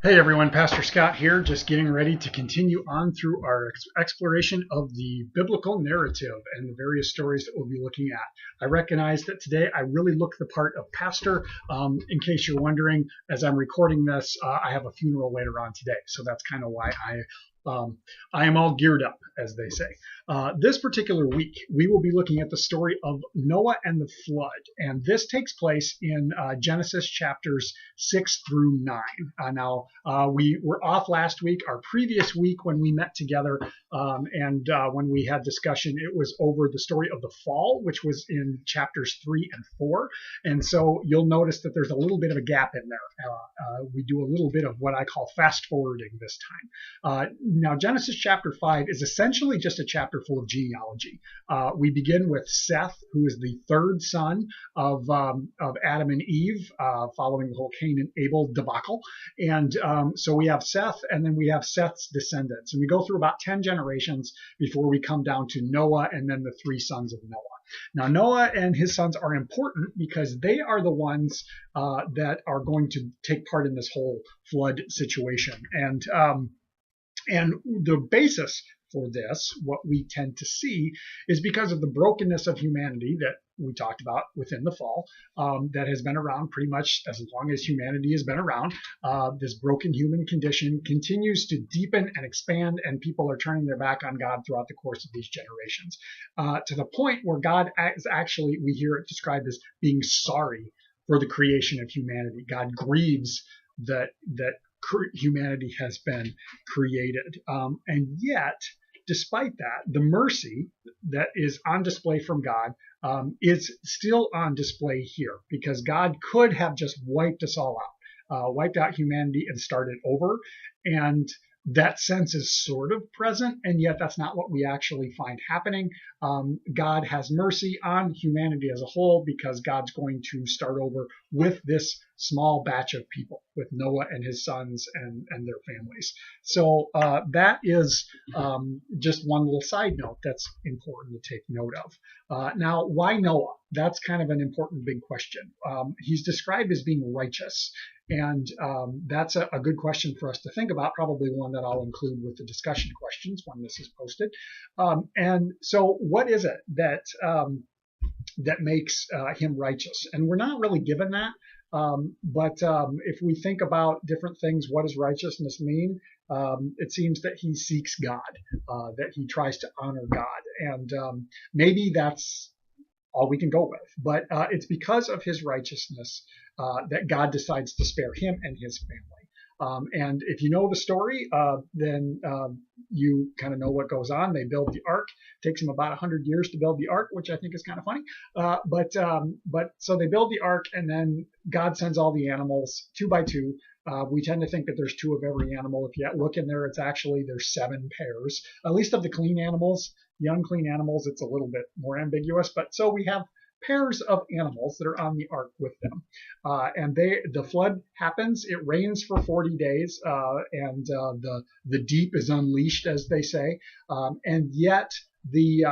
Hey everyone, Pastor Scott here, just getting ready to continue on through our exploration of the biblical narrative and the various stories that we'll be looking at. I recognize that today I really look the part of pastor. In case you're wondering, as I'm recording this, I have a funeral later on today, so that's kind of why I am all geared up, as they say. This particular week, we will be looking at the story of Noah and the flood, and this takes place in Genesis chapters 6 through 9. We were off last week. Our previous week when we met together and when we had discussion, it was over the story of the fall, which was in chapters 3 and 4. And so you'll notice that there's a little bit of a gap in there. We do a little bit of what I call fast forwarding this time. Now, Genesis chapter 5 is essentially just a chapter full of genealogy. We begin with Seth, who is the third son of Adam and Eve, following the whole Cain and Abel debacle. And so we have Seth, and then we have Seth's descendants. And we go through about 10 generations before we come down to Noah and then the three sons of Noah. Now, Noah and his sons are important because they are the ones that are going to take part in this whole flood situation. And the basis for this, what we tend to see, is because of the brokenness of humanity that we talked about within the fall, that has been around pretty much as long as humanity has been around. This broken human condition continues to deepen and expand, and people are turning their back on God throughout the course of these generations, to the point where God is actually, we hear it described as being sorry for the creation of humanity. God grieves that humanity has been created. And yet, despite that, the mercy that is on display from God is still on display here, because God could have just wiped us all out, wiped out humanity and started over. And that sense is sort of present, and yet that's not what we actually find happening. God has mercy on humanity as a whole because God's going to start over with this small batch of people, with Noah and his sons and their families. So that is just one little side note that's important to take note of. Now, why Noah? That's kind of an important big question. He's described as being righteous. And that's a good question for us to think about, probably one that I'll include with the discussion questions when this is posted. And so what is it that makes him righteous? And we're not really given that. But if we think about different things, what does righteousness mean? It seems that he seeks God, that he tries to honor God. And maybe that's all we can go with. But it's because of his righteousness that God decides to spare him and his family. And if you know the story, then you kind of know what goes on. They build the ark. It takes them about 100 years to build the ark, which I think is kind of funny. But so they build the ark, and then God sends all the animals two by two. We tend to think that there's two of every animal. If you look in there, there's 7 pairs, at least of the clean animals. The unclean animals, it's a little bit more ambiguous. But so we have pairs of animals that are on the ark with them. And the flood happens. It rains for 40 days, and the deep is unleashed, as they say. And yet the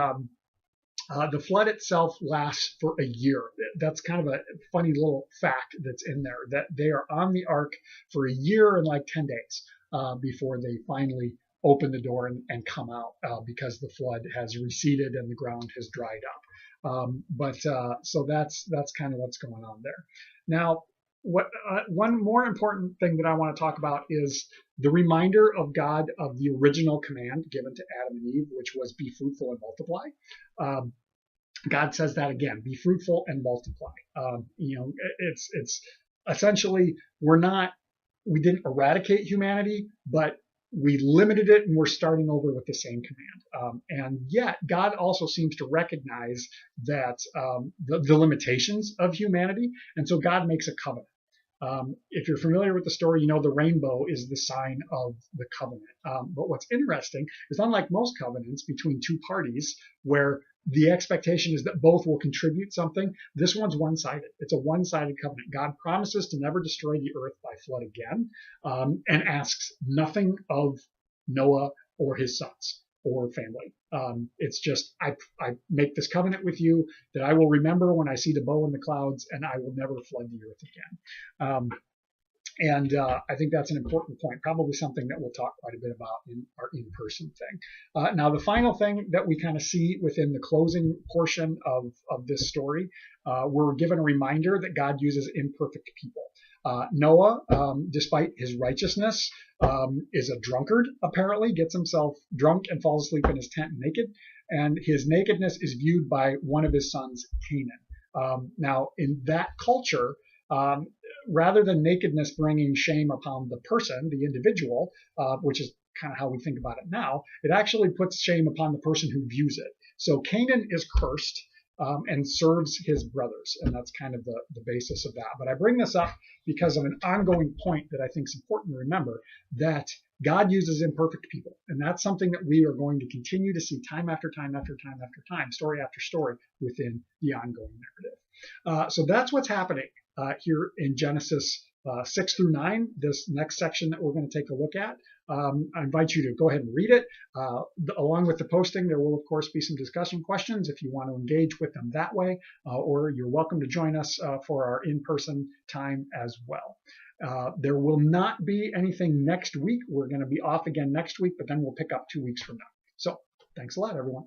flood itself lasts for a year. That's kind of a funny little fact that's in there, that they are on the ark for a year and like 10 days before they finally open the door and come out, because the flood has receded and the ground has dried up. So that's kind of what's going on there. Now, one more important thing that I want to talk about is the reminder of God of the original command given to Adam and Eve, which was be fruitful and multiply. God says that again: be fruitful and multiply. It's essentially we didn't eradicate humanity, but we limited it, and we're starting over with the same command. And yet, God also seems to recognize that the limitations of humanity, and so God makes a covenant. If you're familiar with the story, you know the rainbow is the sign of the covenant. But what's interesting is, unlike most covenants between two parties, where the expectation is that both will contribute something, this one's one-sided. It's a one-sided covenant. God promises to never destroy the earth by flood again, and asks nothing of Noah or his sons or family. It's just, I make this covenant with you that I will remember when I see the bow in the clouds, and I will never flood the earth again. And I think that's an important point, probably something that we'll talk quite a bit about in our in-person thing. Now, the final thing that we kind of see within the closing portion of this story, we're given a reminder that God uses imperfect people. Noah, despite his righteousness, is a drunkard, apparently, gets himself drunk and falls asleep in his tent naked. And his nakedness is viewed by one of his sons, Canaan. Now, in that culture, rather than nakedness bringing shame upon the person, the individual, which is kind of how we think about it now, it actually puts shame upon the person who views it. So Canaan is cursed and serves his brothers, and that's kind of the basis of that. But I bring this up because of an ongoing point that I think is important to remember, that God uses imperfect people, and that's something that we are going to continue to see time after time after time after time, story after story within the ongoing narrative. So that's what's happening here in Genesis 6 through 9, this next section that we're going to take a look at. I invite you to go ahead and read it. Along with the posting, there will, of course, be some discussion questions if you want to engage with them that way, or you're welcome to join us for our in-person time as well. There will not be anything next week. We're going to be off again next week, but then we'll pick up 2 weeks from now. So thanks a lot, everyone.